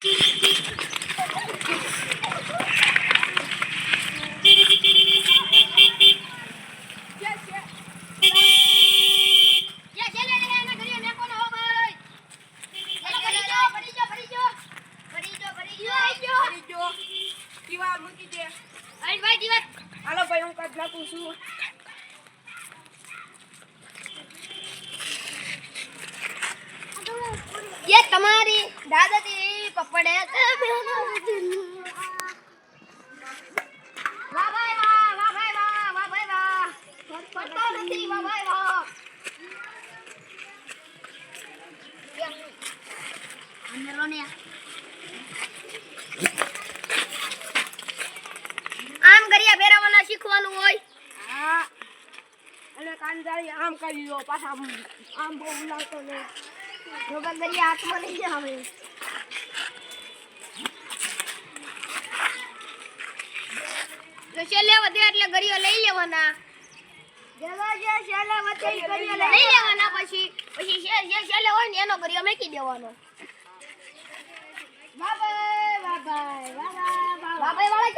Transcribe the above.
હાલો ભાઈ હું કાઢ નાખું છું. ये तुम्हारी दादाजी पपड़े वाह भाई वाह वाह भाई वाह वाह भाई वाह पता नहीं वाह भाई वाह अंदर ने આમ ગરિયા ફેરવવાના શીખવાનું હોય. હા અને કાંજાળી આમ કરી લો પાછા આમ બહુ લાગતો ને જોગા ગરિયા હાથમાં નહીં આવે. તો છેલ્લે વધે એટલે ગરિયો લઈ લેવાના. જેવા જે છેલ્લે વચ્ચે કરી લઈ લેવાના પછી જે છેલ્લે હોય ને એનો ગરિયો મેકી દેવાનો. બાય બાય બાય બાય વાહ ભાઈ વાળા